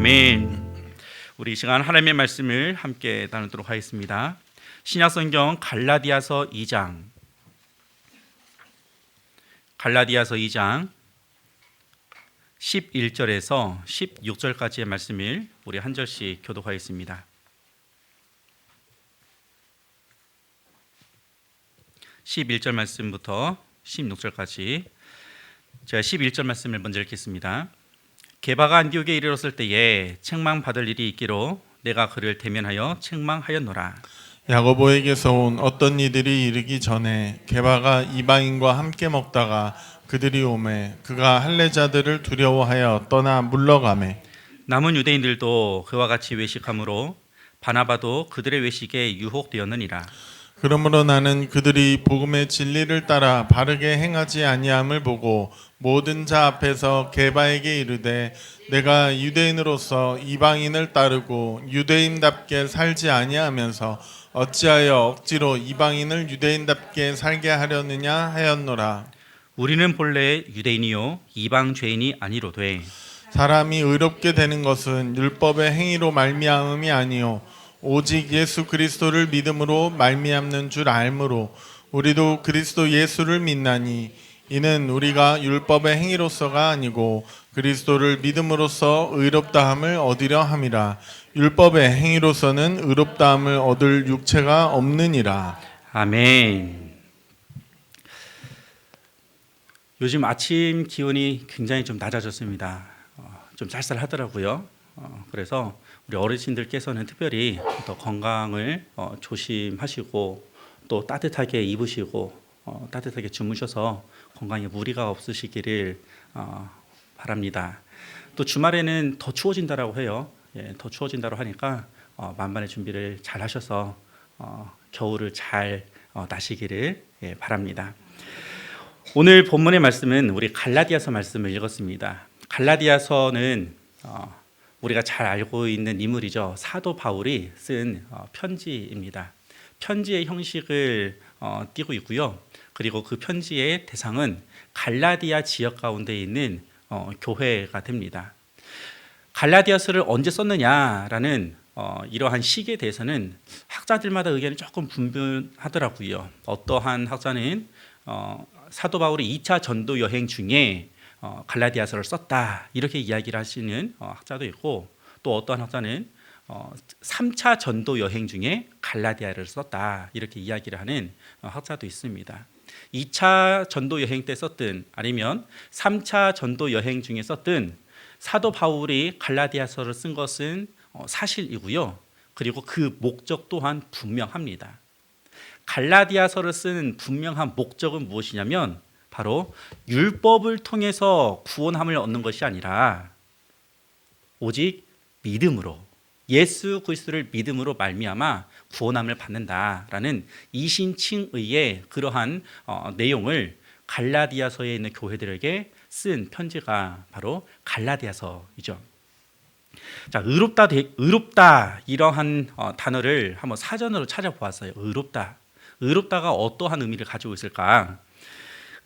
아멘. 우리 이 시간 하나님의 말씀을 함께 나누도록 하겠습니다. 신약성경 갈라디아서 2장 11절에서 16절까지의 말씀을 우리 한 절씩 교독하겠습니다. 11절 말씀부터 16절까지 제가 11절 말씀을 먼저 읽겠습니다. 게바가 안디옥에 이르렀을 때에 책망받을 일이 있기로 내가 그를 대면하여 책망하였노라. 야고보에게서 온 어떤 이들이 이르기 전에 게바가 이방인과 함께 먹다가 그들이 오매 그가 할례자들을 두려워하여 떠나 물러가매 남은 유대인들도 그와 같이 외식함으로 바나바도 그들의 외식에 유혹되었느니라. 그러므로 나는 그들이 복음의 진리를 따라 바르게 행하지 아니함을 보고 모든 자 앞에서 게바에게 이르되 내가 유대인으로서 이방인을 따르고 유대인답게 살지 아니하면서 어찌하여 억지로 이방인을 유대인답게 살게 하려느냐 하였노라. 우리는 본래 유대인이요 이방 죄인이 아니로되 사람이 의롭게 되는 것은 율법의 행위로 말미암음이 아니요 오직 예수 그리스도를 믿음으로 말미암는 줄 알므로 우리도 그리스도 예수를 믿나니 이는 우리가 율법의 행위로서가 아니고 그리스도를 믿음으로써 의롭다함을 얻으려 함이라. 율법의 행위로서는 의롭다함을 얻을 육체가 없느니라. 아멘. 요즘 아침 기온이 굉장히 좀 낮아졌습니다. 좀 쌀쌀하더라고요. 그래서 우리 어르신들께서는 특별히 더 건강을 조심하시고 또 따뜻하게 입으시고 따뜻하게 주무셔서 건강에 무리가 없으시기를 바랍니다. 또 주말에는 더 추워진다라고 해요. 더 추워진다고 하니까 만반의 준비를 잘 하셔서 겨울을 잘 나시기를 바랍니다. 오늘 본문의 말씀은 우리 갈라디아서 말씀을 읽었습니다. 갈라디아서는 우리가 잘 알고 있는 인물이죠. 사도 바울이 쓴 편지입니다. 편지의 형식을 띠고 있고요. 그리고 그 편지의 대상은 갈라디아 지역 가운데 있는 교회가 됩니다. 갈라디아서를 언제 썼느냐라는 이러한 시기에 대해서는 학자들마다 의견이 조금 분분하더라고요. 어떠한 학자는 사도 바울이 2차 전도 여행 중에 갈라디아서를 썼다 이렇게 이야기를 하시는 학자도 있고 또 어떠한 학자는 3차 전도 여행 중에 갈라디아를 썼다 이렇게 이야기를 하는 학자도 있습니다. 2차 전도 여행 때 썼든 아니면 3차 전도 여행 중에 썼든 사도 바울이 갈라디아서를 쓴 것은 사실이고요. 그리고 그 목적 또한 분명합니다. 갈라디아서를 쓴 분명한 목적은 무엇이냐면 바로 율법을 통해서 구원함을 얻는 것이 아니라 오직 믿음으로 예수 그리스도를 믿음으로 말미암아 구원함을 받는다라는 이신칭의의 그러한 내용을 갈라디아서에 있는 교회들에게 쓴 편지가 바로 갈라디아서이죠. 자, 의롭다 이러한 단어를 한번 사전으로 찾아보았어요. 의롭다가 어떠한 의미를 가지고 있을까?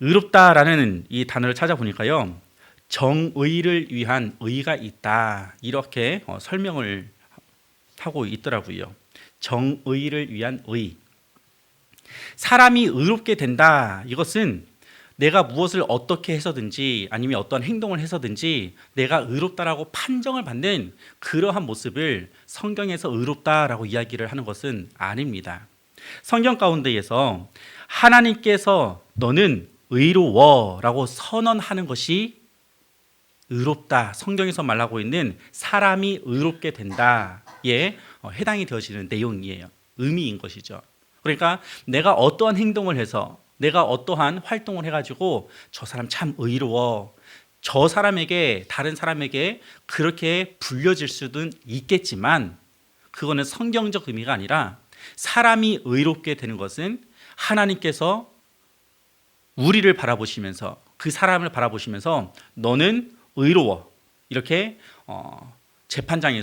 의롭다라는 이 단어를 찾아보니까요, 정의를 위한 의가 있다 이렇게 설명을 하고 있더라고요. 정의를 위한 의. 사람이 의롭게 된다. 이것은 내가 무엇을 어떻게 해서든지 아니면 어떤 행동을 해서든지 내가 의롭다라고 판정을 받는 그러한 모습을 성경에서 의롭다라고 이야기를 하는 것은 아닙니다. 성경 가운데에서 하나님께서 너는 의로워라고 선언하는 것이 의롭다, 성경에서 말하고 있는 사람이 의롭게 된다에 해당이 되어지는 내용이에요. 의미인 것이죠. 그러니까 내가 어떠한 행동을 해서 내가 어떠한 활동을 해가지고 저 사람 참 의로워, 저 사람에게 다른 사람에게 그렇게 불려질 수도 있겠지만 그거는 성경적 의미가 아니라 사람이 의롭게 되는 것은 하나님께서 우리를 바라보시면서 그 사람을 바라보시면서 너는 의로워 이렇게 재판장이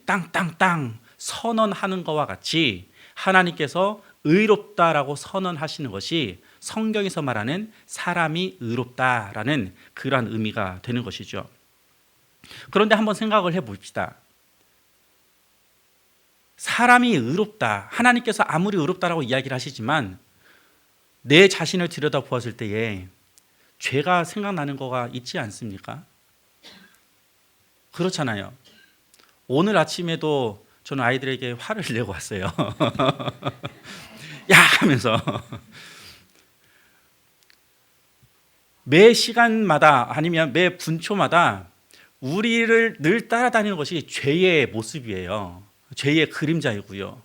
땅땅땅 선언하는 것과 같이 하나님께서 의롭다라고 선언하시는 것이 성경에서 말하는 사람이 의롭다라는 그러한 의미가 되는 것이죠. 그런데 한번 생각을 해봅시다. 사람이 의롭다, 하나님께서 아무리 의롭다라고 이야기를 하시지만 내 자신을 들여다보았을 때에 죄가 생각나는 거가 있지 않습니까? 그렇잖아요. 오늘 아침에도 저는 아이들에게 화를 내고 왔어요. 야 하면서 매 시간마다 아니면 매 분초마다 우리를 늘 따라다니는 것이 죄의 모습이에요. 죄의 그림자이고요.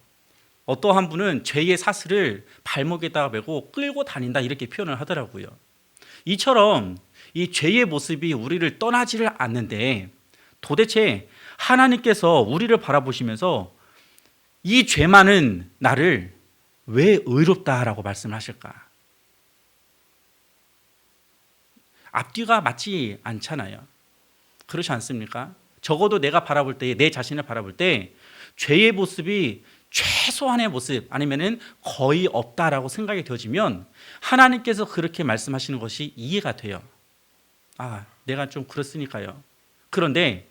어떠한 분은 죄의 사슬을 발목에다가 메고 끌고 다닌다 이렇게 표현을 하더라고요. 이처럼 이 죄의 모습이 우리를 떠나지를 않는데 도대체 하나님께서 우리를 바라보시면서 이 죄 많은 나를 왜 의롭다라고 말씀하실까? 앞뒤가 맞지 않잖아요. 그렇지 않습니까? 적어도 내가 바라볼 때, 내 자신을 바라볼 때 죄의 모습이 최소한의 모습 아니면은 거의 없다라고 생각이 되어지면 하나님께서 그렇게 말씀하시는 것이 이해가 돼요. 아, 내가 좀 그렇으니까요. 그런데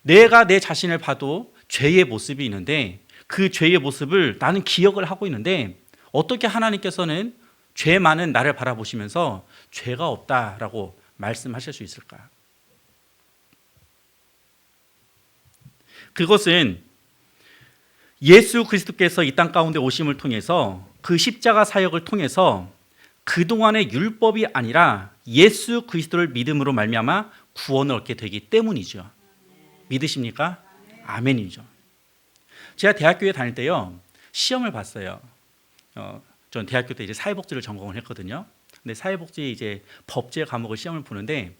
내가 내 자신을 봐도 죄의 모습이 있는데 그 죄의 모습을 나는 기억을 하고 있는데 어떻게 하나님께서는 죄 많은 나를 바라보시면서 죄가 없다라고 말씀하실 수 있을까? 그것은 예수 그리스도께서 이 땅 가운데 오심을 통해서 그 십자가 사역을 통해서 그동안의 율법이 아니라 예수 그리스도를 믿음으로 말미암아 구원을 얻게 되기 때문이죠. 믿으십니까? 아멘이죠. 제가 대학교에 다닐 때요 시험을 봤어요. 전 대학교 때 이제 사회복지를 전공을 했거든요. 근데 사회복지 이제 법제 과목을 시험을 보는데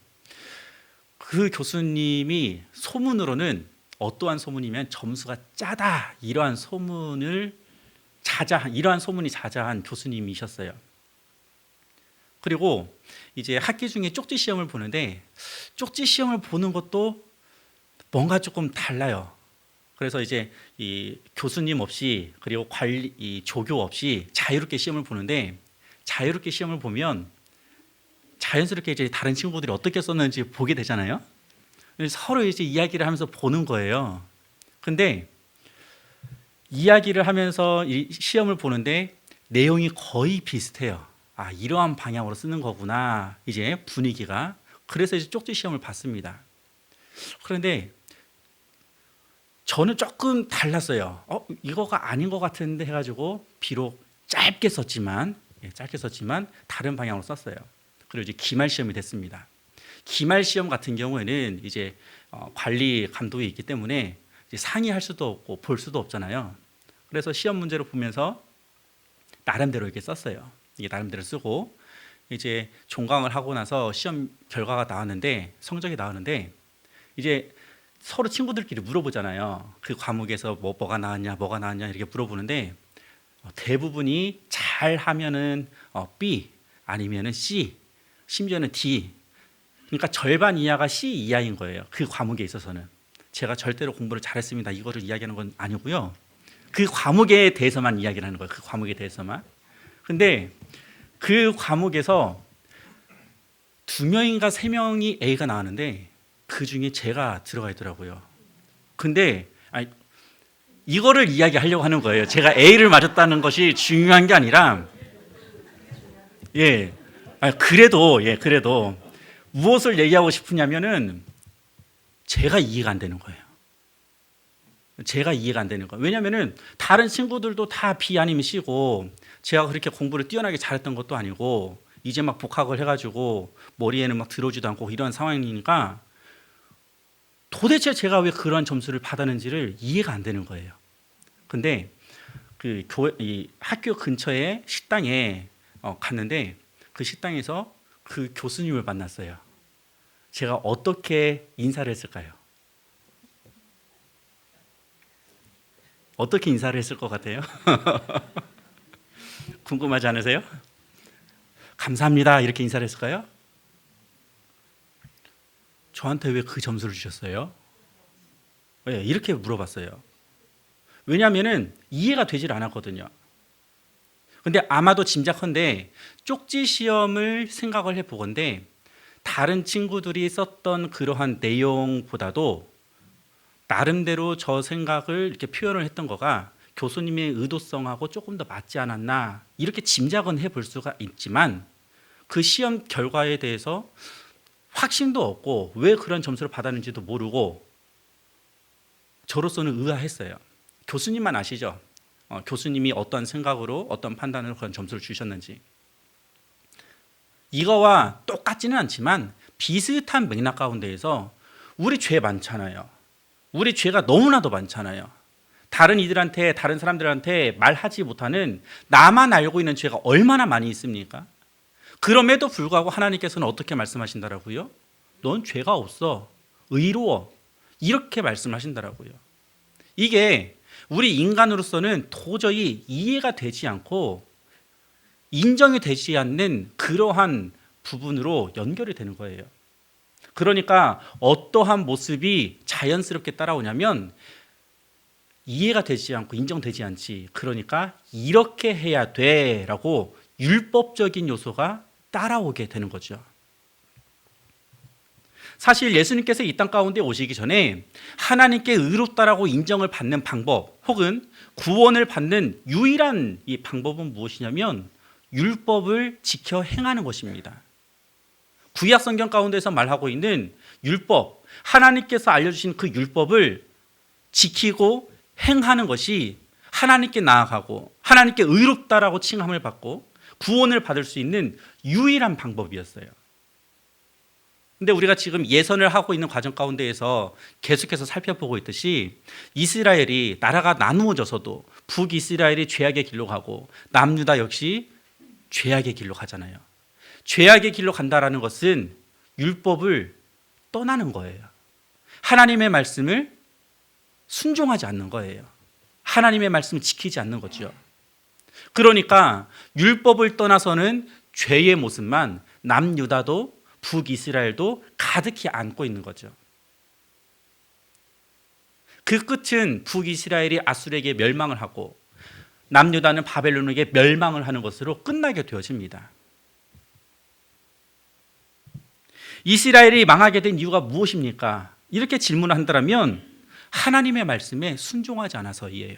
그 교수님이 소문으로는 어떠한 소문이면 점수가 짜다 이러한 소문이 자자한 교수님이셨어요. 그리고 이제 학기 중에 쪽지 시험을 보는데 쪽지 시험을 보는 것도 뭔가 조금 달라요. 그래서 이제 이 교수님 없이 그리고 이 조교 없이 자유롭게 시험을 보는데 자유롭게 시험을 보면 자연스럽게 이제 다른 친구들이 어떻게 썼는지 보게 되잖아요. 서로 이제 이야기를 하면서 보는 거예요. 근데 이야기를 하면서 이 시험을 보는데 내용이 거의 비슷해요. 아, 이러한 방향으로 쓰는 거구나. 이제 분위기가. 그래서 이제 쪽지 시험을 봤습니다. 그런데 저는 조금 달랐어요. 이거가 아닌 것 같은데 해가지고 비록 짧게 썼지만 다른 방향으로 썼어요. 그리고 이제 기말 시험이 됐습니다. 기말 시험 같은 경우에는 이제 관리 감독이 있기 때문에 이제 상의할 수도 없고 볼 수도 없잖아요. 그래서 시험 문제를 보면서 나름대로 이렇게 썼어요. 이게 나름대로 쓰고 이제 종강을 하고 나서 시험 결과가 나왔는데 성적이 나왔는데 이제 서로 친구들끼리 물어보잖아요. 그 과목에서 뭐가 나왔냐 이렇게 물어보는데 대부분이 잘 하면은 B 아니면은 C 심지어는 D. 그러니까 절반 이하가 C 이하인 거예요. 그 과목에 있어서는. 제가 절대로 공부를 잘했습니다. 이거를 이야기하는 건 아니고요. 그 과목에 대해서만 이야기를 하는 거예요. 그 과목에 대해서만. 근데 그 과목에서 2명인가 3명이 A가 나왔는데 그 중에 제가 들어가 있더라고요. 근데 이거를 이야기하려고 하는 거예요. 제가 A를 맞았다는 것이 중요한 게 아니라 그래도 무엇을 얘기하고 싶으냐면은 제가 이해가 안 되는 거예요. 왜냐면은 다른 친구들도 다 B 아니면 C고 제가 그렇게 공부를 뛰어나게 잘했던 것도 아니고 이제 막 복학을 해가지고 머리에는 막 들어오지도 않고 이런 상황이니까 도대체 제가 왜 그런 점수를 받았는지를 이해가 안 되는 거예요. 근데 이 학교 근처에 식당에 갔는데 그 식당에서 그 교수님을 만났어요. 제가 어떻게 인사를 했을까요? 어떻게 인사를 했을 것 같아요? 궁금하지 않으세요? 감사합니다 이렇게 인사를 했을까요? 저한테 왜 그 점수를 주셨어요? 네, 이렇게 물어봤어요. 왜냐하면 이해가 되질 않았거든요. 근데 아마도 짐작컨대 쪽지 시험을 생각을 해보건대 다른 친구들이 썼던 그러한 내용보다도 나름대로 저 생각을 이렇게 표현을 했던 거가 교수님의 의도성하고 조금 더 맞지 않았나 이렇게 짐작은 해볼 수가 있지만 그 시험 결과에 대해서 확신도 없고 왜 그런 점수를 받았는지도 모르고 저로서는 의아했어요. 교수님만 아시죠? 교수님이 어떤 생각으로 어떤 판단으로 그런 점수를 주셨는지. 이거와 똑같지는 않지만 비슷한 맥락 가운데에서 우리 죄 많잖아요. 우리 죄가 너무나도 많잖아요. 다른 이들한테, 다른 사람들한테 말하지 못하는 나만 알고 있는 죄가 얼마나 많이 있습니까? 그럼에도 불구하고 하나님께서는 어떻게 말씀하신다라고요? 넌 죄가 없어. 의로워. 이렇게 말씀하신다라고요. 이게 우리 인간으로서는 도저히 이해가 되지 않고 인정이 되지 않는 그러한 부분으로 연결이 되는 거예요. 그러니까 어떠한 모습이 자연스럽게 따라오냐면 이해가 되지 않고 인정되지 않지. 그러니까 이렇게 해야 돼라고 율법적인 요소가 따라오게 되는 거죠. 사실 예수님께서 이 땅 가운데 오시기 전에 하나님께 의롭다라고 인정을 받는 방법 혹은 구원을 받는 유일한 이 방법은 무엇이냐면 율법을 지켜 행하는 것입니다. 구약 성경 가운데서 말하고 있는 율법, 하나님께서 알려주신 그 율법을 지키고 행하는 것이 하나님께 나아가고 하나님께 의롭다라고 칭함을 받고 구원을 받을 수 있는 유일한 방법이었어요. 근데 우리가 지금 예선을 하고 있는 과정 가운데에서 계속해서 살펴보고 있듯이 이스라엘이 나라가 나누어져서도 북이스라엘이 죄악의 길로 가고 남유다 역시 죄악의 길로 가잖아요. 죄악의 길로 간다라는 것은 율법을 떠나는 거예요. 하나님의 말씀을 순종하지 않는 거예요. 하나님의 말씀을 지키지 않는 거죠. 그러니까 율법을 떠나서는 죄의 모습만 남유다도 북이스라엘도 가득히 안고 있는 거죠. 그 끝은 북이스라엘이 아수르에게 멸망을 하고 남유다는 바벨론에게 멸망을 하는 것으로 끝나게 되어집니다. 이스라엘이 망하게 된 이유가 무엇입니까? 이렇게 질문을 한다면 하나님의 말씀에 순종하지 않아서이에요.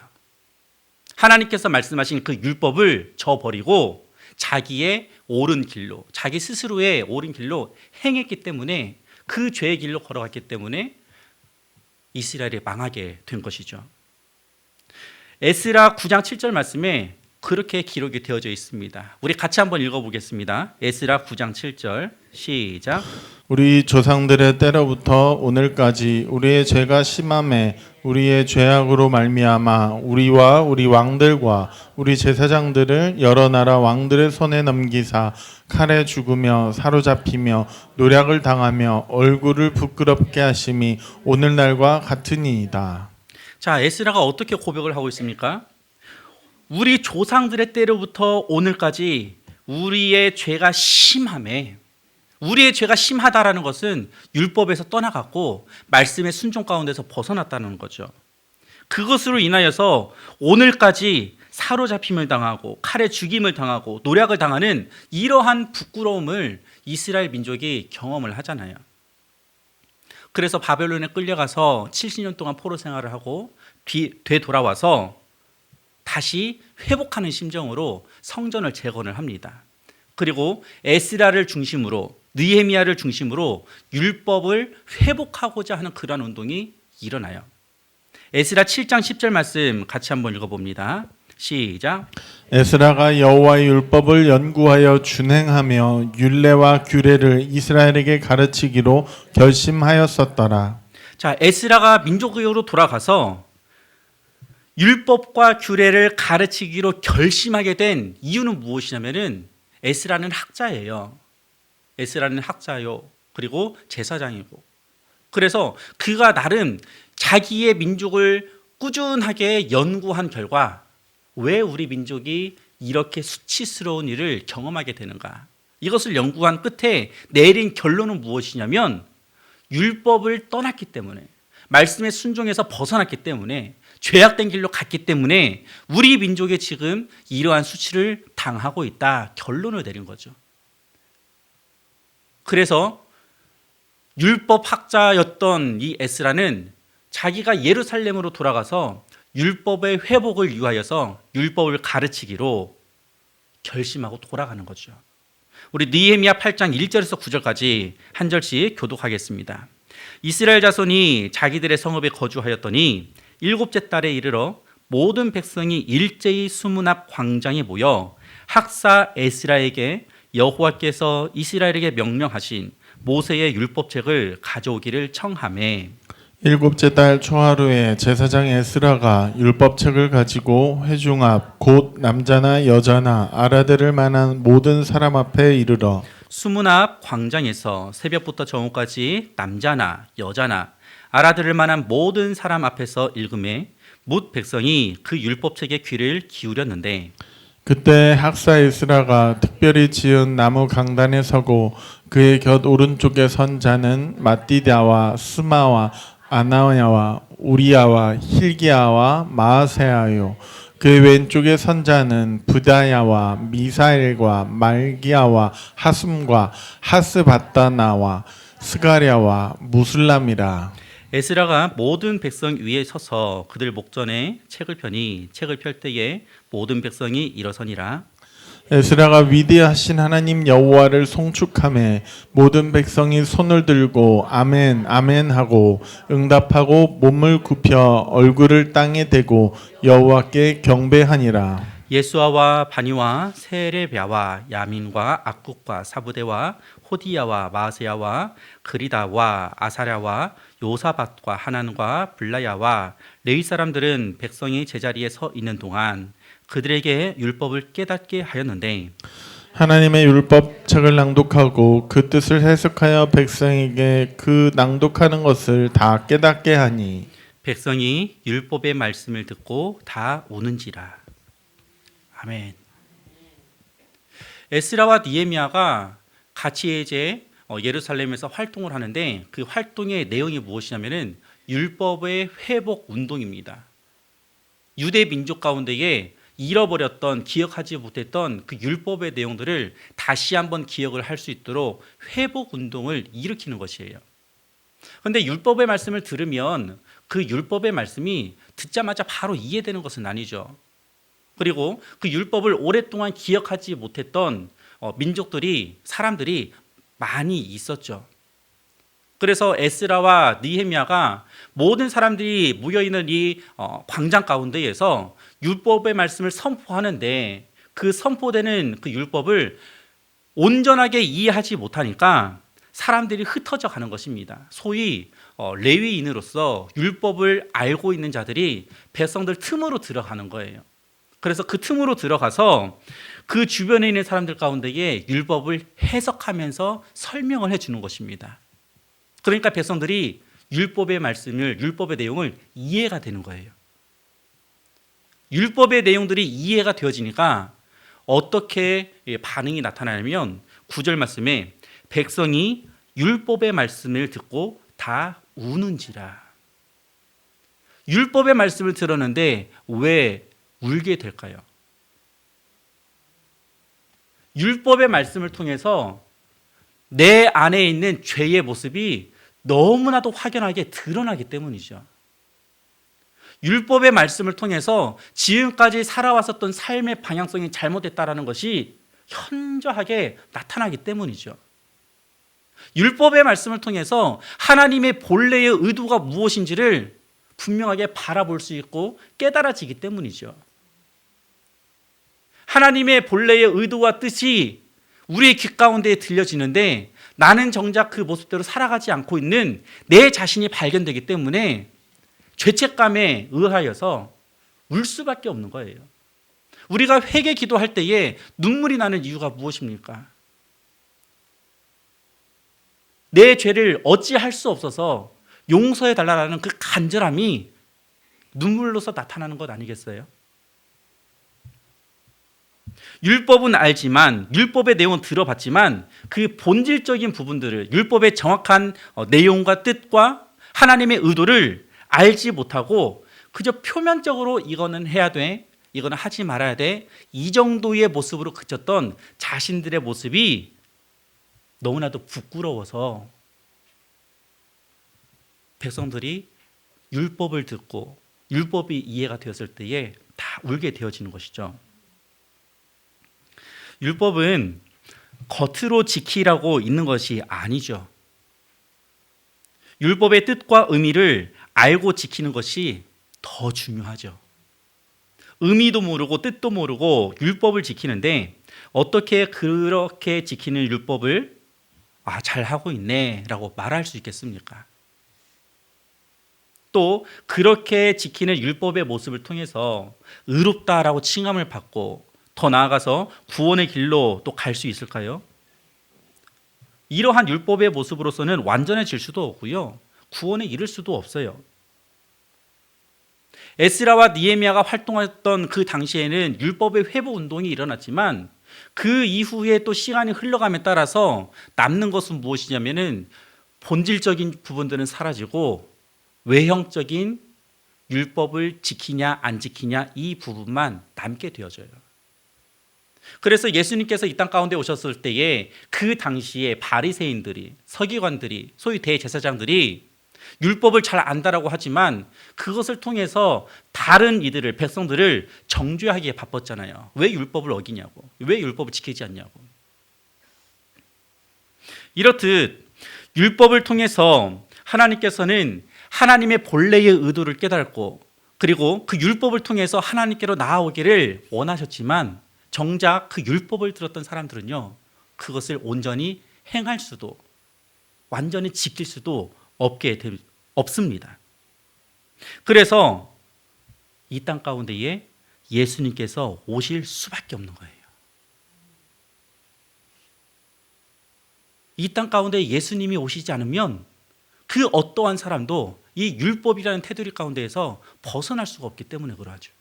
하나님께서 말씀하신 그 율법을 저버리고 자기의 옳은 길로, 자기 스스로의 옳은 길로 행했기 때문에 그 죄의 길로 걸어갔기 때문에 이스라엘이 망하게 된 것이죠. 에스라 9장 7절 말씀에 그렇게 기록이 되어져 있습니다. 우리 같이 한번 읽어보겠습니다. 에스라 9장 7절 시작. 우리 조상들의 때로부터 오늘까지 우리의 죄가 심함에 우리의 죄악으로 말미암아 우리와 우리 왕들과 우리 제사장들을 여러 나라 왕들의 손에 넘기사 칼에 죽으며 사로잡히며 노략을 당하며 얼굴을 부끄럽게 하심이 오늘날과 같으니이다. 자, 에스라가 어떻게 고백을 하고 있습니까? 우리 조상들의 때로부터 오늘까지 우리의 죄가 심함에, 우리의 죄가 심하다라는 것은 율법에서 떠나갔고 말씀의 순종 가운데서 벗어났다는 거죠. 그것으로 인하여서 오늘까지 사로잡힘을 당하고 칼에 죽임을 당하고 노략을 당하는 이러한 부끄러움을 이스라엘 민족이 경험을 하잖아요. 그래서 바벨론에 끌려가서 70년 동안 포로 생활을 하고 되돌아와서 다시 회복하는 심정으로 성전을 재건을 합니다. 그리고 에스라를 중심으로 느헤미야를 중심으로 율법을 회복하고자 하는 그러한 운동이 일어나요. 에스라 7장 10절 말씀 같이 한번 읽어봅니다. 시작. 에스라가 여호와의 율법을 연구하여 준행하며 율례와 규례를 이스라엘에게 가르치기로 결심하였었더라. 자, 에스라가 민족의회로 돌아가서 율법과 규례를 가르치기로 결심하게 된 이유는 무엇이냐면은 에스라는 학자예요. 에스라는 학자요. 그리고 제사장이고. 그래서 그가 나름 자기의 민족을 꾸준하게 연구한 결과 왜 우리 민족이 이렇게 수치스러운 일을 경험하게 되는가? 이것을 연구한 끝에 내린 결론은 무엇이냐면 율법을 떠났기 때문에 말씀의 순종에서 벗어났기 때문에 죄악된 길로 갔기 때문에 우리 민족이 지금 이러한 수치를 당하고 있다 결론을 내린 거죠. 그래서 율법 학자였던 이 에스라는 자기가 예루살렘으로 돌아가서 율법의 회복을 위하여서 율법을 가르치기로 결심하고 돌아가는 거죠. 우리 느헤미야 8장 1절에서 9절까지 한 절씩 교독하겠습니다. 이스라엘 자손이 자기들의 성읍에 거주하였더니 일곱째 달에 이르러 모든 백성이 일제히 수문 앞 광장에 모여 학사 에스라에게 여호와께서 이스라엘에게 명령하신 모세의 율법책을 가져오기를 청하매 일곱째 달 초하루에 제사장 에스라가 율법책을 가지고 회중 앞 곧 남자나 여자나 알아들을 만한 모든 사람 앞에 이르러 수문 앞 광장에서 새벽부터 정오까지 남자나 여자나 알아들을 만한 모든 사람 앞에서 읽음에 뭇 백성이 그 율법책에 귀를 기울였는데 그때 학사 에스라가 특별히 지은 나무 강단에 서고 그의 곁 오른쪽에 선 자는 마띠다와 스마와 아나야와 우리야와 힐기야와 마아세야요. 그의 왼쪽에 선 자는 부다야와 미사엘과 말기야와 하숨과 하스바다나와 스가랴와 무슬람이라. 에스라가 모든 백성 위에 서서 그들 목전에 책을 펴니 책을 펼 때에 모든 백성이 일어서니라. 에스라가 위대하신 하나님 여호와를 송축하며 모든 백성이 손을 들고 아멘 아멘 하고 응답하고 몸을 굽혀 얼굴을 땅에 대고 여호와께 경배하니라. 예수아와 바니와 세레랴와 야민과 악국과 사부대와 호디야와 마세야와 그리다와 아사랴와 요사밧과 하난과 블라야와 레위 사람들은 백성이 제자리에 서 있는 동안 그들에게 율법을 깨닫게 하였는데 하나님의 율법책을 낭독하고 그 뜻을 해석하여 백성에게 그 낭독하는 것을 다 깨닫게 하니 백성이 율법의 말씀을 듣고 다 우는지라. 아멘. 에스라와 느헤미야가 같이 이제 예루살렘에서 활동을 하는데 그 활동의 내용이 무엇이냐면은 율법의 회복 운동입니다. 유대 민족 가운데에 잃어버렸던 기억하지 못했던 그 율법의 내용들을 다시 한번 기억을 할 수 있도록 회복 운동을 일으키는 것이에요. 그런데 율법의 말씀을 들으면 그 율법의 말씀이 듣자마자 바로 이해되는 것은 아니죠. 그리고 그 율법을 오랫동안 기억하지 못했던 민족들이 사람들이 많이 있었죠. 그래서 에스라와 느헤미야가 모든 사람들이 모여있는 이 광장 가운데에서 율법의 말씀을 선포하는데 그 선포되는 그 율법을 온전하게 이해하지 못하니까 사람들이 흩어져 가는 것입니다. 소위 레위인으로서 율법을 알고 있는 자들이 백성들 틈으로 들어가는 거예요. 그래서 그 틈으로 들어가서 그 주변에 있는 사람들 가운데에 율법을 해석하면서 설명을 해주는 것입니다. 그러니까 백성들이 율법의 말씀을, 율법의 내용을 이해가 되는 거예요. 율법의 내용들이 이해가 되어지니까 어떻게 반응이 나타나냐면 9절 말씀에 백성이 율법의 말씀을 듣고 다 우는지라. 율법의 말씀을 들었는데 왜 울게 될까요? 율법의 말씀을 통해서 내 안에 있는 죄의 모습이 너무나도 확연하게 드러나기 때문이죠. 율법의 말씀을 통해서 지금까지 살아왔었던 삶의 방향성이 잘못됐다는 것이 현저하게 나타나기 때문이죠. 율법의 말씀을 통해서 하나님의 본래의 의도가 무엇인지를 분명하게 바라볼 수 있고 깨달아지기 때문이죠. 하나님의 본래의 의도와 뜻이 우리의 귀 가운데에 들려지는데 나는 정작 그 모습대로 살아가지 않고 있는 내 자신이 발견되기 때문에 죄책감에 의하여서 울 수밖에 없는 거예요. 우리가 회개 기도할 때에 눈물이 나는 이유가 무엇입니까? 내 죄를 어찌할 수 없어서 용서해 달라는 그 간절함이 눈물로서 나타나는 것 아니겠어요? 율법은 알지만 율법의 내용은 들어봤지만 그 본질적인 부분들을 율법의 정확한 내용과 뜻과 하나님의 의도를 알지 못하고 그저 표면적으로 이거는 해야 돼, 이거는 하지 말아야 돼, 이 정도의 모습으로 그쳤던 자신들의 모습이 너무나도 부끄러워서 백성들이 율법을 듣고 율법이 이해가 되었을 때에 다 울게 되어지는 것이죠. 율법은 겉으로 지키라고 있는 것이 아니죠. 율법의 뜻과 의미를 알고 지키는 것이 더 중요하죠. 의미도 모르고 뜻도 모르고 율법을 지키는데 어떻게 그렇게 지키는 율법을 잘하고 있네 라고 말할 수 있겠습니까? 또 그렇게 지키는 율법의 모습을 통해서 의롭다라고 칭함을 받고 더 나아가서 구원의 길로 또 갈 수 있을까요? 이러한 율법의 모습으로서는 완전해질 수도 없고요. 구원에 이를 수도 없어요. 에스라와 느헤미야가 활동했던 그 당시에는 율법의 회복 운동이 일어났지만 그 이후에 또 시간이 흘러감에 따라서 남는 것은 무엇이냐면은 본질적인 부분들은 사라지고 외형적인 율법을 지키냐 안 지키냐 이 부분만 남게 되어져요. 그래서 예수님께서 이 땅 가운데 오셨을 때에 그 당시에 바리새인들이, 서기관들이, 소위 대제사장들이 율법을 잘 안다라고 하지만 그것을 통해서 다른 이들을, 백성들을 정죄하기에 바빴잖아요. 왜 율법을 어기냐고, 왜 율법을 지키지 않냐고. 이렇듯 율법을 통해서 하나님께서는 하나님의 본래의 의도를 깨닫고 그리고 그 율법을 통해서 하나님께로 나아오기를 원하셨지만 정작 그 율법을 들었던 사람들은요, 그것을 온전히 행할 수도 완전히 지킬 수도 없습니다. 그래서 이 땅 가운데에 예수님께서 오실 수밖에 없는 거예요. 이 땅 가운데 예수님이 오시지 않으면 그 어떠한 사람도 이 율법이라는 테두리 가운데에서 벗어날 수가 없기 때문에 그러하죠.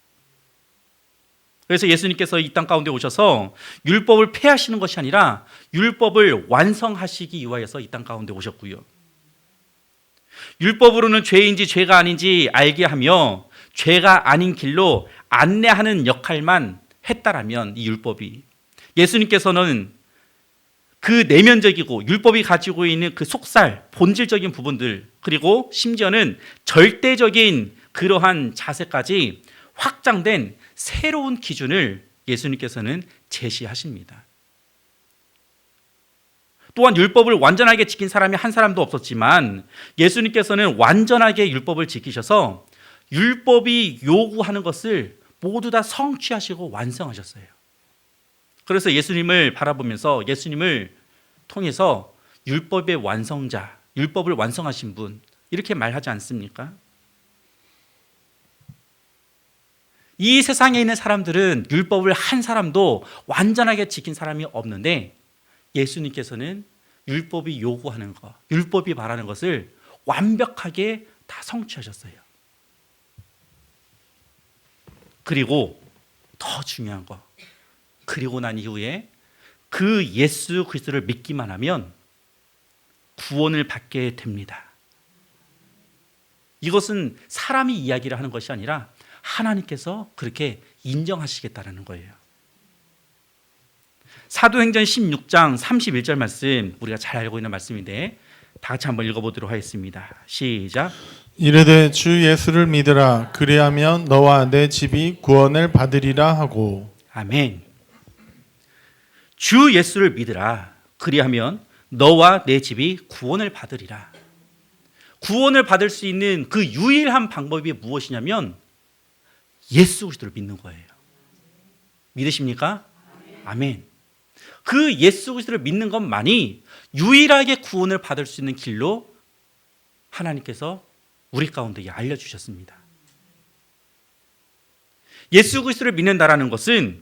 그래서 예수님께서 이 땅 가운데 오셔서 율법을 폐하시는 것이 아니라 율법을 완성하시기 위하여서 이 땅 가운데 오셨고요. 율법으로는 죄인지 죄가 아닌지 알게 하며 죄가 아닌 길로 안내하는 역할만 했다라면 이 율법이, 예수님께서는 그 내면적이고 율법이 가지고 있는 그 속살, 본질적인 부분들, 그리고 심지어는 절대적인 그러한 자세까지 확장된 새로운 기준을 예수님께서는 제시하십니다. 또한 율법을 완전하게 지킨 사람이 한 사람도 없었지만 예수님께서는 완전하게 율법을 지키셔서 율법이 요구하는 것을 모두 다 성취하시고 완성하셨어요. 그래서 예수님을 바라보면서 예수님을 통해서 율법의 완성자, 율법을 완성하신 분, 이렇게 말하지 않습니까? 이 세상에 있는 사람들은 율법을 한 사람도 완전하게 지킨 사람이 없는데 예수님께서는 율법이 요구하는 것, 율법이 말하는 것을 완벽하게 다 성취하셨어요. 그리고 더 중요한 거, 그리고 난 이후에 그 예수 그리스도를 믿기만 하면 구원을 받게 됩니다. 이것은 사람이 이야기를 하는 것이 아니라 하나님께서 그렇게 인정하시겠다는 거예요. 사도행전 16장 31절 말씀, 우리가 잘 알고 있는 말씀인데 다 같이 한번 읽어보도록 하겠습니다. 시작. 이르되 주 예수를 믿으라. 그리하면 너와 내 집이 구원을 받으리라 하고. 아멘. 주 예수를 믿으라. 그리하면 너와 내 집이 구원을 받으리라. 구원을 받을 수 있는 그 유일한 방법이 무엇이냐면 예수 그리스도를 믿는 거예요. 믿으십니까? 아멘. 그 예수 그리스도를 믿는 것만이 유일하게 구원을 받을 수 있는 길로 하나님께서 우리 가운데 알려주셨습니다. 예수 그리스도를 믿는다라는 것은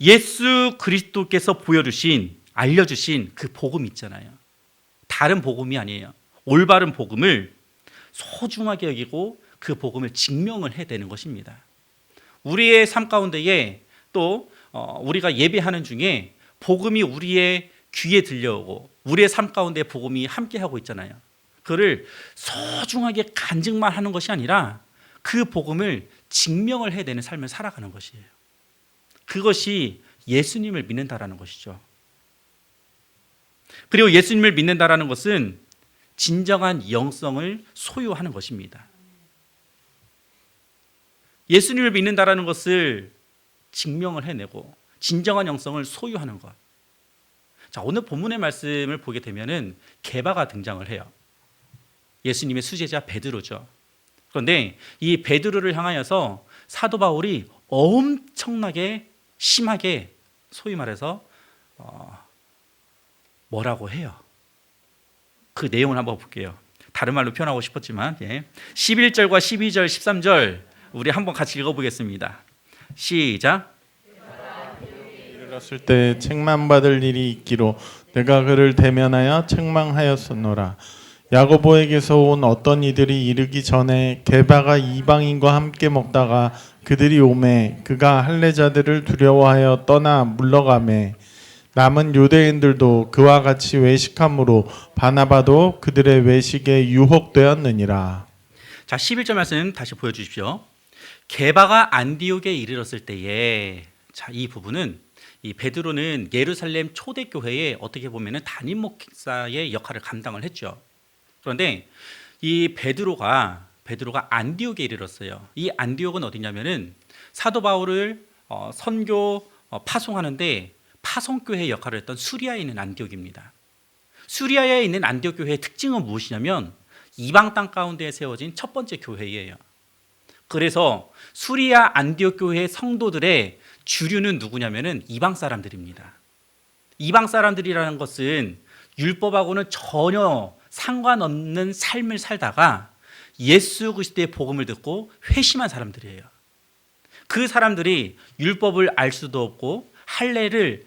예수 그리스도께서 보여주신, 알려주신 그 복음 있잖아요. 다른 복음이 아니에요. 올바른 복음을 소중하게 여기고 그 복음을 증명을 해야 되는 것입니다. 우리의 삶 가운데에 또 우리가 예배하는 중에 복음이 우리의 귀에 들려오고 우리의 삶 가운데 복음이 함께하고 있잖아요. 그거를 소중하게 간증만 하는 것이 아니라 그 복음을 증명을 해야 되는 삶을 살아가는 것이에요. 그것이 예수님을 믿는다라는 것이죠. 그리고 예수님을 믿는다라는 것은 진정한 영성을 소유하는 것입니다. 예수님을 믿는다라는 것을 증명을 해내고 진정한 영성을 소유하는 것. 자, 오늘 본문의 말씀을 보게 되면은 게바가 등장을 해요. 예수님의 수제자 베드로죠. 그런데 이 베드로를 향하여서 사도 바울이 엄청나게 심하게 소위 말해서 뭐라고 해요. 그 내용을 한번 볼게요. 다른 말로 표현하고 싶었지만 11절과 12절, 13절 우리 한번 같이 읽어보겠습니다. 시작. 이르렀을 때 책망받을 일이 있기로 내가 그를 대면하여 책망하였었노라. 야고보에게서 온 어떤 이들이 이르기 전에 게바가 이방인과 함께 먹다가 그들이 오매 그가 할례자들을 두려워하여 떠나 물러가매 남은 유대인들도 그와 같이 외식함으로 바나바도 그들의 외식에 유혹되었느니라. 자, 11절 말씀 다시 보여주십시오. 게바가 안디옥에 이르렀을 때에, 자, 이 부분은 이 베드로는 예루살렘 초대교회에 어떻게 보면은 담임 목사의 역할을 감당을 했죠. 그런데 이 베드로가 안디옥에 이르렀어요. 이 안디옥은 어디냐면은 사도 바울을 선교 파송하는데 파송교회 역할을 했던 수리아에 있는 안디옥입니다. 수리아에 있는 안디옥 교회의 특징은 무엇이냐면 이방 땅 가운데 세워진 첫 번째 교회예요. 그래서 수리아 안디옥 교회의 성도들의 주류는 누구냐면은 이방 사람들입니다. 이방 사람들이라는 것은 율법하고는 전혀 상관없는 삶을 살다가 예수 그리스도의 복음을 듣고 회심한 사람들이에요. 그 사람들이 율법을 알 수도 없고 할례를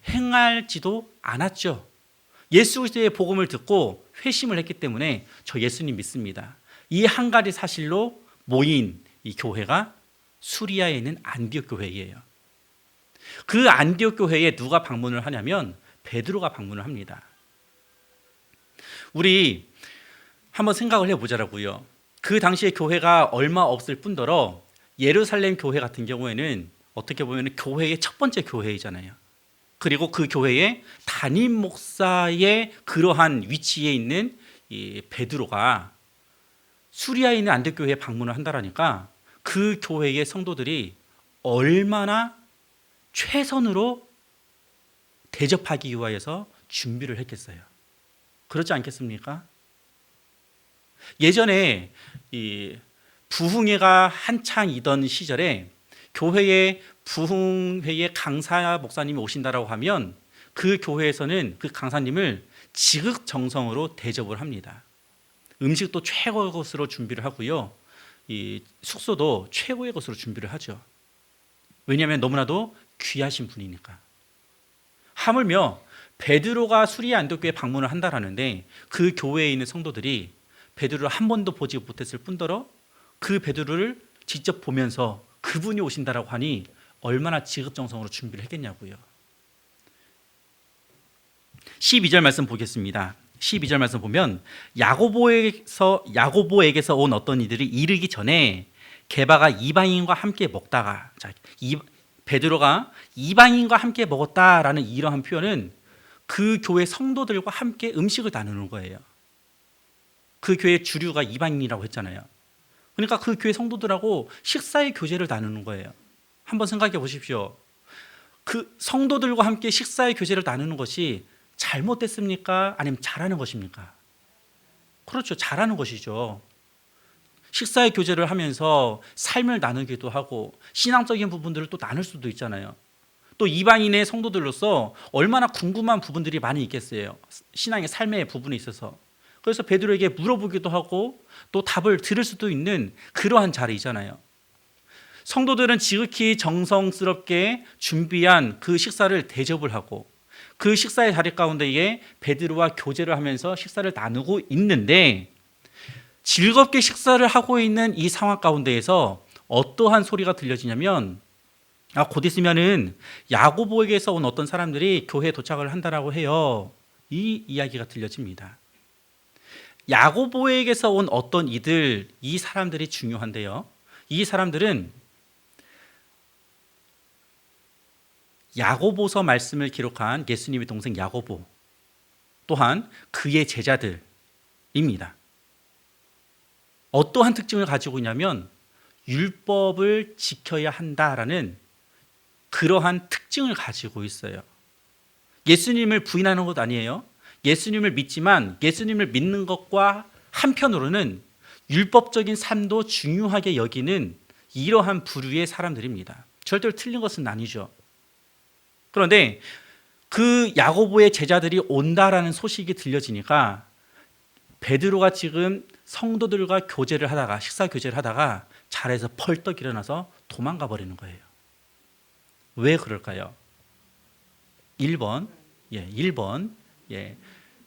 행할지도 않았죠. 예수 그리스도의 복음을 듣고 회심을 했기 때문에 저 예수님 믿습니다. 이 한 가지 사실로 모인 이 교회가 수리아에 있는 안디옥 교회예요. 그 안디옥 교회에 누가 방문을 하냐면 베드로가 방문을 합니다. 우리 한번 생각을 해보자라고요. 그 당시에 교회가 얼마 없을 뿐더러 예루살렘 교회 같은 경우에는 어떻게 보면 교회의 첫 번째 교회이잖아요. 그리고 그 교회의 담임 목사의 그러한 위치에 있는 이 베드로가 수리아에 있는 안디옥 교회에 방문을 한다라니까 그 교회의 성도들이 얼마나 최선으로 대접하기 위하여서 준비를 했겠어요. 그렇지 않겠습니까? 예전에 이 부흥회가 한창이던 시절에 교회에 부흥회에 강사 목사님이 오신다라고 하면 그 교회에서는 그 강사님을 지극정성으로 대접을 합니다. 음식도 최고의 것으로 준비를 하고요. 이 숙소도 최고의 것으로 준비를 하죠. 왜냐하면 너무나도 귀하신 분이니까. 하물며 베드로가 수리아 안디옥 교회에 방문을 한다라는데 그 교회에 있는 성도들이 베드로를 한 번도 보지 못했을 뿐더러 그 베드로를 직접 보면서 그분이 오신다라고 하니 얼마나 지극정성으로 준비를 했겠냐고요. 12절 말씀 보겠습니다. 12절 말씀 보면 야고보에게서 온 어떤 이들이 이르기 전에 게바가 이방인과 함께 먹다가, 자, 베드로가 이방인과 함께 먹었다라는 이러한 표현은 그 교회 성도들과 함께 음식을 나누는 거예요. 그 교회 주류가 이방인이라고 했잖아요. 그러니까 그 교회 성도들하고 식사의 교제를 나누는 거예요. 한번 생각해 보십시오. 그 성도들과 함께 식사의 교제를 나누는 것이 잘못됐습니까? 아니면 잘하는 것입니까? 그렇죠. 잘하는 것이죠. 식사의 교제를 하면서 삶을 나누기도 하고 신앙적인 부분들을 또 나눌 수도 있잖아요. 또 이방인의 성도들로서 얼마나 궁금한 부분들이 많이 있겠어요. 신앙의 삶의 부분에 있어서. 그래서 베드로에게 물어보기도 하고 또 답을 들을 수도 있는 그러한 자리이잖아요. 성도들은 지극히 정성스럽게 준비한 그 식사를 대접을 하고 그 식사의 자리 가운데에 베드로와 교제를 하면서 식사를 나누고 있는데 즐겁게 식사를 하고 있는 이 상황 가운데에서 어떠한 소리가 들려지냐면 곧 있으면은 야고보에게서 온 어떤 사람들이 교회에 도착을 한다라고 해요. 이 이야기가 들려집니다. 야고보에게서 온 어떤 이들, 이 사람들이 중요한데요. 이 사람들은 야고보서 말씀을 기록한 예수님의 동생 야고보, 또한 그의 제자들, 어떠한 특징을 가지고 있냐면 율법을 지켜야 한다라는 그러한 특징을 가지고 있어요. 예수님을 부인하는 것 아니에요. 예수님을 믿지만 예수님을 믿는 것과 한편으로는 율법적인 삶도 중요하게 여기는 이러한 부류의 사람들입니다. 절대로 틀린 것은 아니죠. 그런데 그 야고보의 제자들이 온다라는 소식이 들려지니까 베드로가 지금 성도들과 교제를 하다가 식사 교제를 하다가 자리에서 펄떡 일어나서 도망가 버리는 거예요. 왜 그럴까요? 1번, 1번,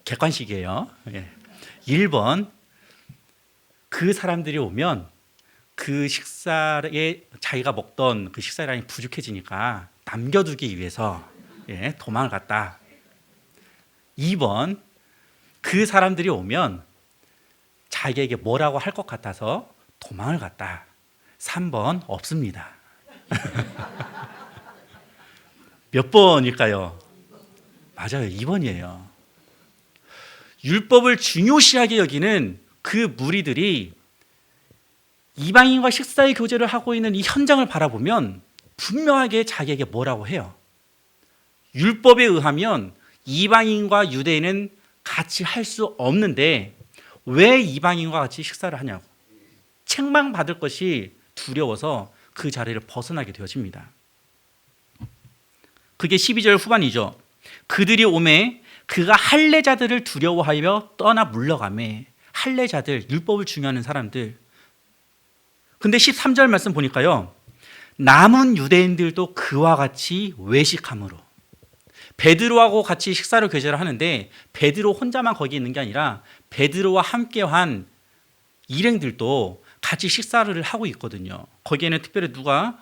객관식이에요. 1번, 그 사람들이 오면 그 식사에 자기가 먹던 그 식사량이 부족해지니까 남겨두기 위해서 도망을 갔다. 2번, 그 사람들이 오면 자기에게 뭐라고 할 것 같아서 도망을 갔다. 3번 없습니다. 몇 번일까요? 맞아요. 2번이에요. 율법을 중요시하게 여기는 그 무리들이 이방인과 식사의 교제를 하고 있는 이 현장을 바라보면 분명하게 자기에게 뭐라고 해요. 율법에 의하면 이방인과 유대인은 같이 할 수 없는데 왜 이방인과 같이 식사를 하냐고. 책망받을 것이 두려워서 그 자리를 벗어나게 되어집니다. 그게 12절 후반이죠. 그들이 오매 그가 할례자들을 두려워하여 떠나 물러가매. 할례자들, 율법을 중요하는 사람들. 근데 13절 말씀 보니까요. 남은 유대인들도 그와 같이 외식함으로. 베드로하고 같이 식사를 교제를 하는데 베드로 혼자만 거기 있는 게 아니라 베드로와 함께한 일행들도 같이 식사를 하고 있거든요. 거기에는 특별히 누가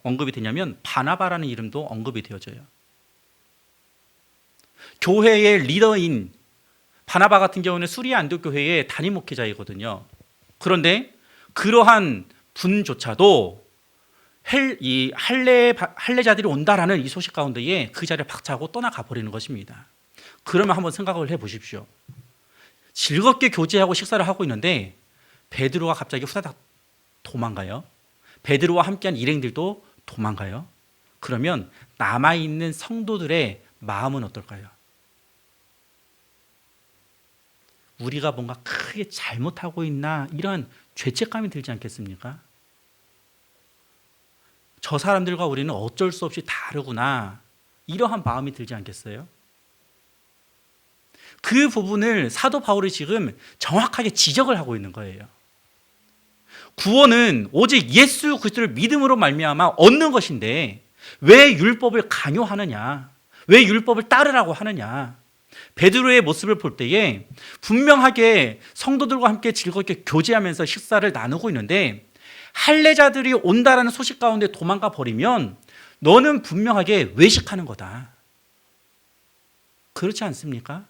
언급이 되냐면 바나바라는 이름도 언급이 되어져요. 교회의 리더인 바나바 같은 경우는 수리아 안독 교회의 담임 목회자이거든요. 그런데 그러한 분조차도 할례자들이 온다라는 이 소식 가운데에 그 자리를 박차고 떠나가 버리는 것입니다. 그러면 한번 생각을 해보십시오. 즐겁게 교제하고 식사를 하고 있는데 베드로가 갑자기 후다닥 도망가요. 베드로와 함께한 일행들도 도망가요. 그러면 남아있는 성도들의 마음은 어떨까요? 우리가 뭔가 크게 잘못하고 있나 이런 죄책감이 들지 않겠습니까? 저 사람들과 우리는 어쩔 수 없이 다르구나 이러한 마음이 들지 않겠어요? 그 부분을 사도 바울이 지금 정확하게 지적을 하고 있는 거예요. 구원은 오직 예수 그리스도를 믿음으로 말미암아 얻는 것인데 왜 율법을 강요하느냐? 왜 율법을 따르라고 하느냐? 베드로의 모습을 볼 때에 분명하게 성도들과 함께 즐겁게 교제하면서 식사를 나누고 있는데 할례자들이 온다라는 소식 가운데 도망가 버리면 너는 분명하게 외식하는 거다. 그렇지 않습니까?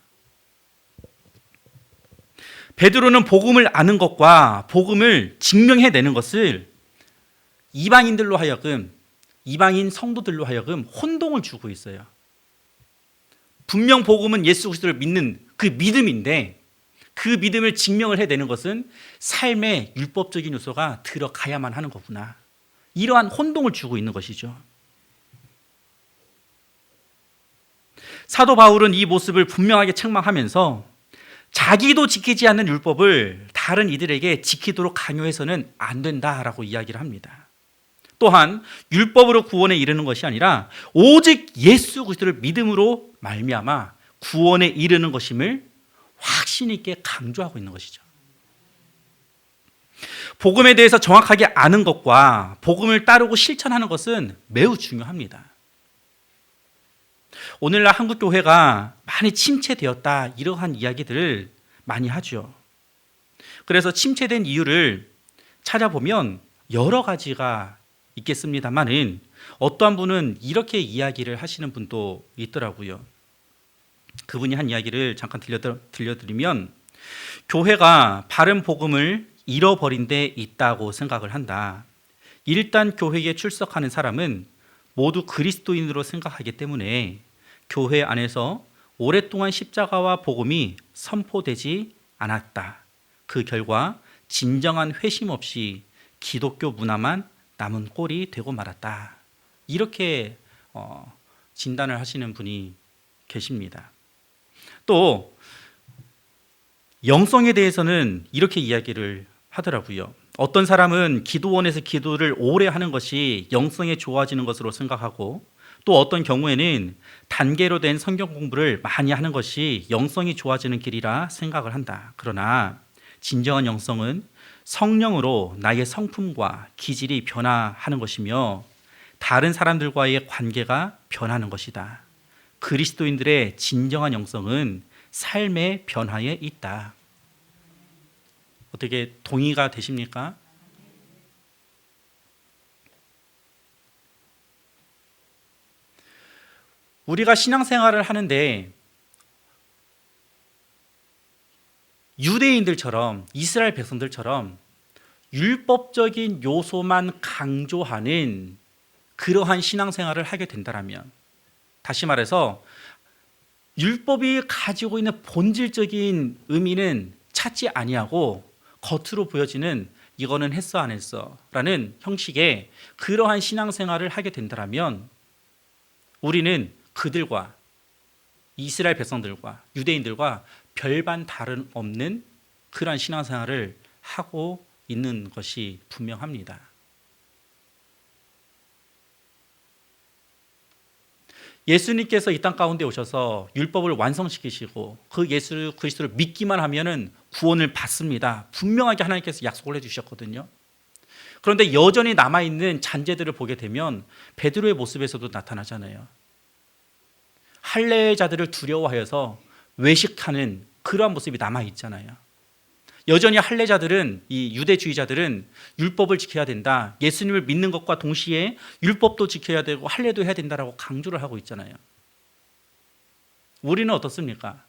베드로는 복음을 아는 것과 복음을 증명해내는 것을 이방인들로 하여금, 이방인 성도들로 하여금 혼동을 주고 있어요. 분명 복음은 예수 그리스도를 믿는 그 믿음인데 그 믿음을 증명을 해내는 것은 삶의 율법적인 요소가 들어가야만 하는 거구나. 이러한 혼동을 주고 있는 것이죠. 사도 바울은 이 모습을 분명하게 책망하면서 자기도 지키지 않는 율법을 다른 이들에게 지키도록 강요해서는 안 된다라고 이야기를 합니다. 또한 율법으로 구원에 이르는 것이 아니라 오직 예수 그리스도를 믿음으로 말미암아 구원에 이르는 것임을 확신 있게 강조하고 있는 것이죠. 복음에 대해서 정확하게 아는 것과 복음을 따르고 실천하는 것은 매우 중요합니다. 오늘날 한국 교회가 많이 침체되었다 이러한 이야기들을 많이 하죠. 그래서 침체된 이유를 찾아보면 여러 가지가 있겠습니다만은 어떠한 분은 이렇게 이야기를 하시는 분도 있더라고요. 그분이 한 이야기를 잠깐 들려드리면 교회가 바른 복음을 잃어버린 데 있다고 생각을 한다. 일단 교회에 출석하는 사람은 모두 그리스도인으로 생각하기 때문에 교회 안에서 오랫동안 십자가와 복음이 선포되지 않았다. 그 결과 진정한 회심 없이 기독교 문화만 남은 꼴이 되고 말았다. 이렇게 진단을 하시는 분이 계십니다. 또 영성에 대해서는 이렇게 이야기를 하더라고요. 어떤 사람은 기도원에서 기도를 오래 하는 것이 영성에 좋아지는 것으로 생각하고, 또 어떤 경우에는 단계로 된 성경 공부를 많이 하는 것이 영성이 좋아지는 길이라 생각을 한다. 그러나 진정한 영성은 성령으로 나의 성품과 기질이 변화하는 것이며 다른 사람들과의 관계가 변하는 것이다. 그리스도인들의 진정한 영성은 삶의 변화에 있다. 어떻게 동의가 되십니까? 우리가 신앙생활을 하는데 유대인들처럼, 이스라엘 백성들처럼 율법적인 요소만 강조하는 그러한 신앙생활을 하게 된다면, 다시 말해서 율법이 가지고 있는 본질적인 의미는 찾지 아니하고 겉으로 보여지는 이거는 했어 안 했어 라는 형식의 그러한 신앙생활을 하게 된다면, 우리는 그들과, 이스라엘 백성들과 유대인들과 별반 다른 없는 그러한 신앙생활을 하고 있는 것이 분명합니다. 예수님께서 이 땅 가운데 오셔서 율법을 완성시키시고 그 예수 그리스도를 믿기만 하면은 구원을 받습니다. 분명하게 하나님께서 약속을 해주셨거든요. 그런데 여전히 남아있는 잔재들을 보게 되면 베드로의 모습에서도 나타나잖아요. 할례자들을 두려워하여서 외식하는 그러한 모습이 남아있잖아요. 여전히 할례자들은, 이 유대주의자들은 율법을 지켜야 된다, 예수님을 믿는 것과 동시에 율법도 지켜야 되고 할례도 해야 된다라고 강조를 하고 있잖아요. 우리는 어떻습니까?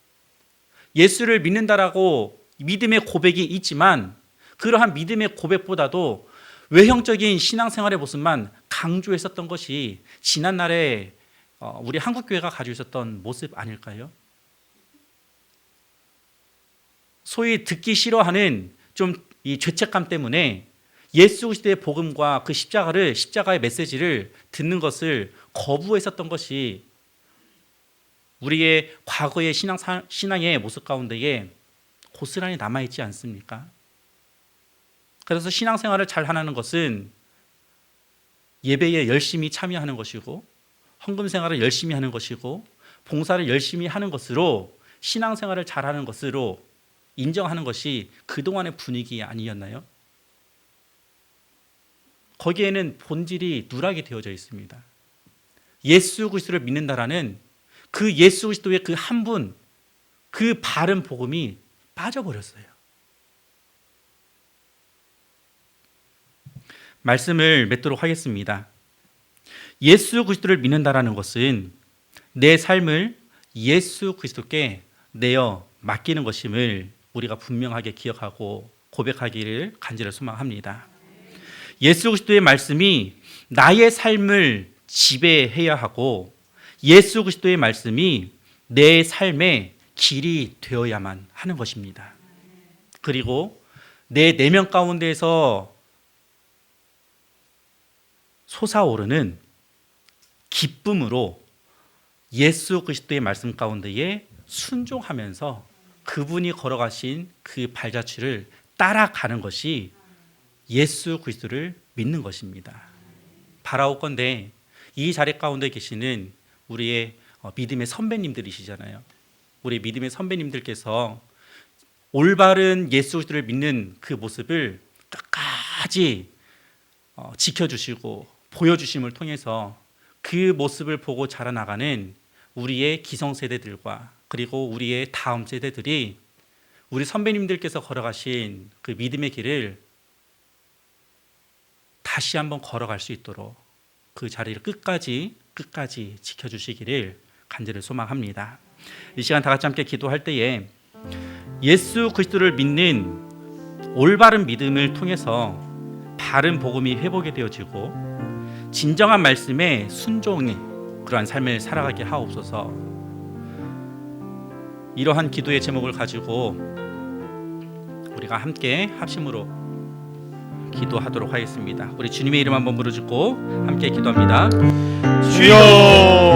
예수를 믿는다라고 믿음의 고백이 있지만 그러한 믿음의 고백보다도 외형적인 신앙생활의 모습만 강조했었던 것이 지난날에 우리 한국교회가 가지고 있었던 모습 아닐까요? 소위 듣기 싫어하는 좀 이 죄책감 때문에 예수 그리스도의 복음과 그 십자가의 메시지를 듣는 것을 거부했었던 것이 우리의 과거의 신앙의 모습 가운데에 고스란히 남아있지 않습니까? 그래서 신앙생활을 잘 하는 것은 예배에 열심히 참여하는 것이고, 헌금 생활을 열심히 하는 것이고, 봉사를 열심히 하는 것으로, 신앙생활을 잘하는 것으로 인정하는 것이 그동안의 분위기 아니었나요? 거기에는 본질이 누락이 되어져 있습니다. 예수 그리스도를 믿는다라는 그 예수 그리스도의 그 한 분, 그 바른 복음이 빠져버렸어요. 말씀을 맺도록 하겠습니다. 예수 그리스도를 믿는다라는 것은 내 삶을 예수 그리스도께 내어 맡기는 것임을 우리가 분명하게 기억하고 고백하기를 간절히 소망합니다. 예수 그리스도의 말씀이 나의 삶을 지배해야 하고 예수 그리스도의 말씀이 내 삶의 길이 되어야만 하는 것입니다. 그리고 내 내면 가운데에서 솟아오르는 기쁨으로 예수 그리스도의 말씀 가운데에 순종하면서 그분이 걸어가신 그 발자취를 따라가는 것이 예수 그리스도를 믿는 것입니다. 바라옵건대 이 자리 가운데 계시는 우리의 믿음의 선배님들이시잖아요. 우리 믿음의 선배님들께서 올바른 예수 그리스도를 믿는 그 모습을 끝까지 지켜주시고 보여주심을 통해서 그 모습을 보고 자라나가는 우리의 기성세대들과 그리고 우리의 다음 세대들이 우리 선배님들께서 걸어가신 그 믿음의 길을 다시 한번 걸어갈 수 있도록 그 자리를 끝까지 지켜주시기를 간절히 소망합니다. 이 시간 다 같이 함께 기도할 때에 예수 그리스도를 믿는 올바른 믿음을 통해서 바른 복음이 회복이 되어지고 진정한 말씀에 순종의 그러한 삶을 살아가게 하옵소서. 이러한 기도의 제목을 가지고 우리가 함께 합심으로 기도하도록 하겠습니다. 우리 주님의 이름 한번 부르짖고 함께 기도합니다. 주여,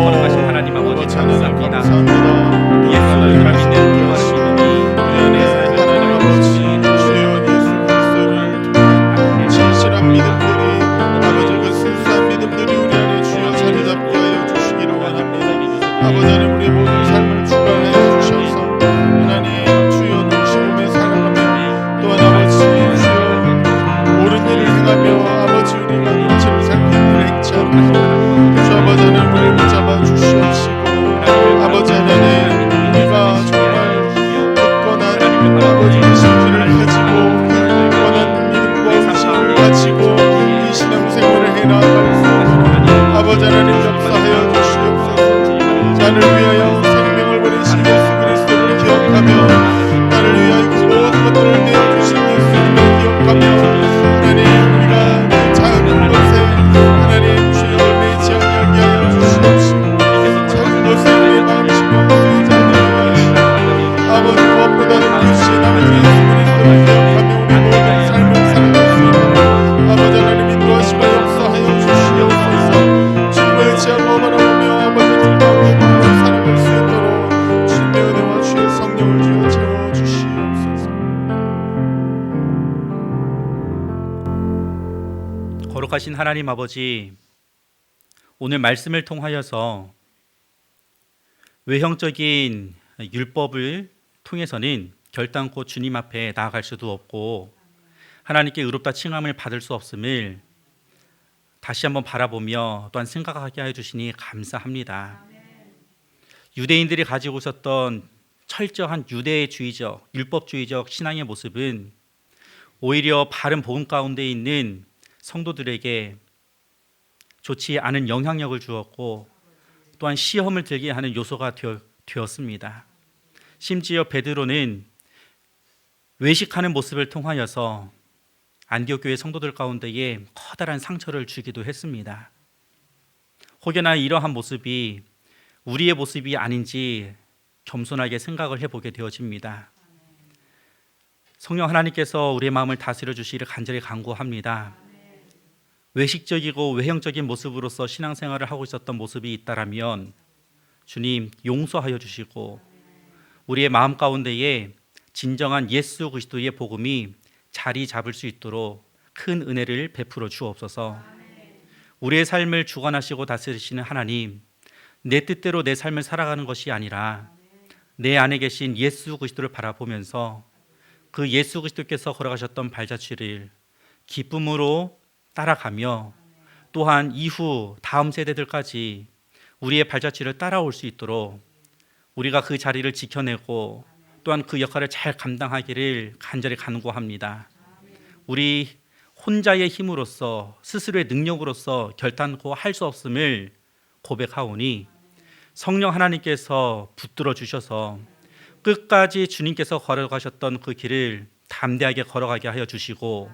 거룩하신 하나님 아버지 감사합니다. 감사합니다. 예수를 믿는 부활의 믿음이 우리 안에 하나님 아버지 주여 예수 그리스도를 통한 진실한 믿음들이 아버지 그 순수한 믿음들이 우리 안에 주여 자리 잡게 하여 주시기를 원합니다. 아버지 하나님 우리 모든 삶을 주관하여 주셔서 하나님 주여 동심에 살아가며 또한 아버지 주여 옳은 일을 행하며 아버지 우리가 눈치를 살피는 일을 행치 않고 주 아버지 하나님 우리를 붙잡아 주시옵시고 아버지 하나님 우리가 정말 굳건한 아버지 신기를 가지고 굳건한 믿음과 의식을 가지고 이 신앙생활을 해나갈 수 있도록 아버지 하나님 역사하여 주시옵소서. 나를 위하여 생명을 버리신 예수 그리스도를 기억하며 나를 위하여 그 모든 것들을 내어주신 예수님을 기억하며 하나님 우리가 그 작은 것에 하나님 주여 매지 아니하게 하여 주시옵시고 작은 것에 우리의 마음이 신경 쓰이지 않게 하시고 아버지 무엇보다도 크신 아버지 예수 그리스도를 기억하며 우리 모든 삶을 살아갈 수 있도록 아버지 하나님 인도하시고 역사하여 주시옵소서. 주님을 의지하고 바라보며 아버지 기뻐하고 살아갈 수 있도록 주님의 은혜와 주의 성령을 주여 채워주시옵소서. 거룩하신 하나님 아버지, 오늘 말씀을 통하여서 외형적인 율법을 통해서는 결단코 주님 앞에 나아갈 수도 없고 하나님께 의롭다 칭함을 받을 수 없음을 다시 한번 바라보며 또한 생각하게 하여 주시니 감사합니다. 유대인들이 가지고 있었던 철저한 유대주의적, 율법주의적 신앙의 모습은 오히려 바른 복음 가운데 있는 성도들에게 좋지 않은 영향력을 주었고 또한 시험을 들게 하는 요소가 되었습니다. 심지어 베드로는 외식하는 모습을 통하여서 안디옥 교회 성도들 가운데에 커다란 상처를 주기도 했습니다. 혹여나 이러한 모습이 우리의 모습이 아닌지 겸손하게 생각을 해보게 되어집니다. 성령 하나님께서 우리의 마음을 다스려 주시기를 간절히 간구합니다. 외식적이고 외형적인 모습으로서 신앙생활을 하고 있었던 모습이 있다라면 주님 용서하여 주시고 우리의 마음 가운데에 진정한 예수 그리스도의 복음이 자리 잡을 수 있도록 큰 은혜를 베풀어 주옵소서. 우리의 삶을 주관하시고 다스리시는 하나님, 내 뜻대로 내 삶을 살아가는 것이 아니라 내 안에 계신 예수 그리스도를 바라보면서 그 예수 그리스도께서 걸어가셨던 발자취를 기쁨으로 따라가며 또한 이후 다음 세대들까지 우리의 발자취를 따라올 수 있도록 우리가 그 자리를 지켜내고 또한 그 역할을 잘 감당하기를 간절히 간구합니다. 우리 혼자의 힘으로서 스스로의 능력으로서 결단코 할 수 없음을 고백하오니 성령 하나님께서 붙들어 주셔서 끝까지 주님께서 걸어가셨던 그 길을 담대하게 걸어가게 하여 주시고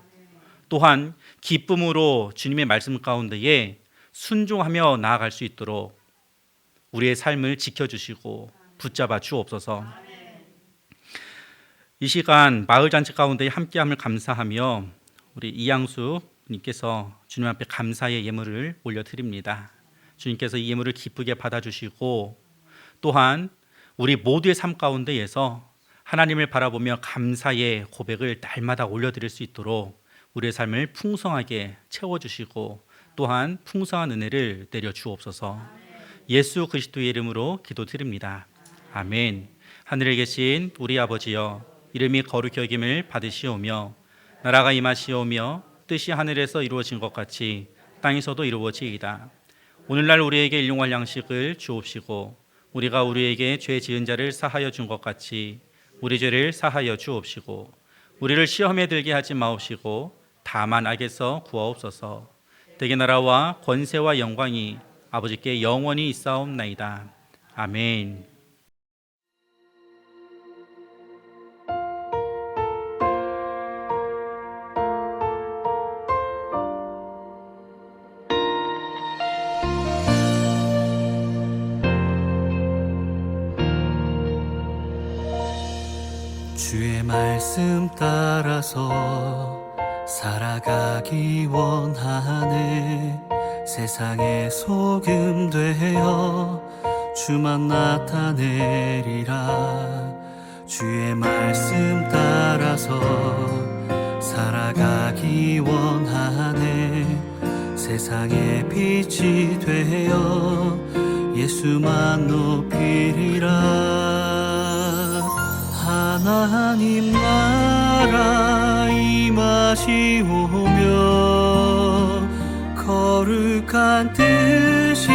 또한 기쁨으로 주님의 말씀 가운데에 순종하며 나아갈 수 있도록 우리의 삶을 지켜주시고 붙잡아 주옵소서. 이 시간 마을잔치 가운데 함께함을 감사하며 우리 이양수 님께서 주님 앞에 감사의 예물을 올려드립니다. 주님께서 이 예물을 기쁘게 받아주시고 또한 우리 모두의 삶 가운데에서 하나님을 바라보며 감사의 고백을 날마다 올려드릴 수 있도록 우리의 삶을 풍성하게 채워주시고 또한 풍성한 은혜를 내려주옵소서. 예수 그리스도의 이름으로 기도드립니다. 아멘. 하늘에 계신 우리 아버지여, 이름이 거룩히 여김을 받으시오며 나라가 임하시오며 뜻이 하늘에서 이루어진 것 같이 땅에서도 이루어지이다. 오늘날 우리에게 일용할 양식을 주옵시고 우리가 우리에게 죄 지은 자를 사하여 준 것 같이 우리 죄를 사하여 주옵시고 우리를 시험에 들게 하지 마옵시고 다만 악에서 구하옵소서. 대개 나라와 권세와 영광이 아버지께 영원히 있사옵나이다. 아멘. 주의 말씀 따라서 살아가기 원하네. 세상의 소금 되어 주만 나타내리라. 주의 말씀 따라서 살아가기 원하네. 세상의 빛이 되어 예수만 높이리라. 하나님 나라 임하시오며 거룩한 뜻이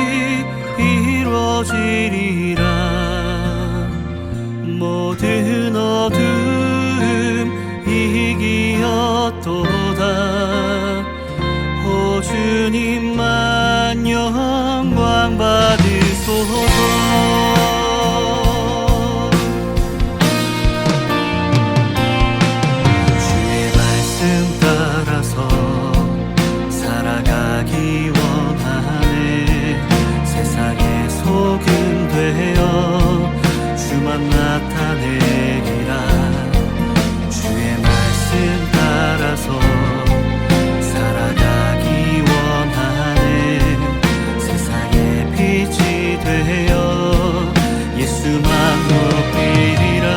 이루어지리라. 모든 어둠 이기었도다. 오 주님만 영광 받으소서. 살아가기 원하네. 세상의 소금 되어 주만 나타내리라. 주의 말씀 따라서 살아가기 원하네. 세상의 빛이 되어 예수만 높이리라.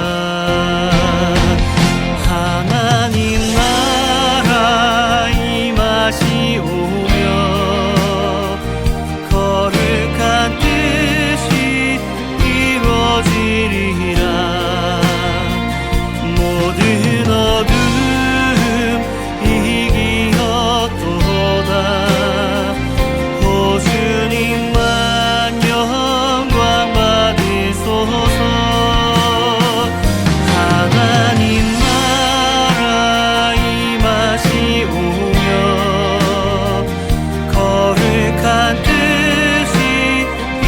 하나님 나라 임하시오며 거룩한 뜻이 이루어지리라. 모든 어둠 이기었도다. 오 주님만 영광 받으소서. 하나님 나라 임하시오며 거룩한 뜻이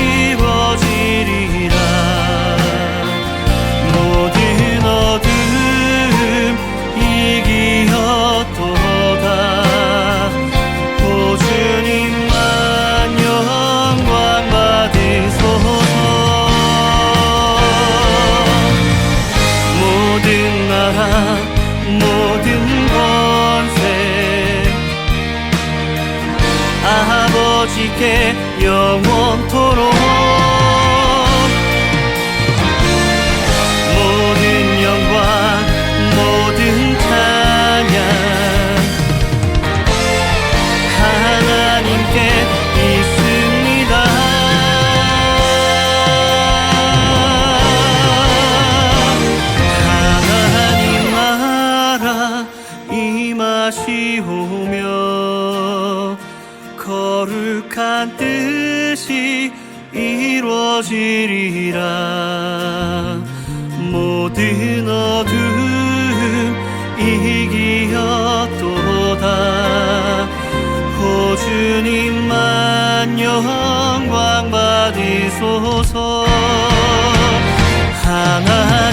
이루어지리라. 모든 어둠 이기었도다. 오 주님만 영광 받으소서. 모든 나라 모든 권세 아버지께 영원토록 모든 영광 모든 찬양 하나님께 있습니다. 하나님 나라 임하시오며 거룩한 뜻이 이루어지리라. 모든 어둠 이기었도다. 오 주님만 영광 받으소서. 하나님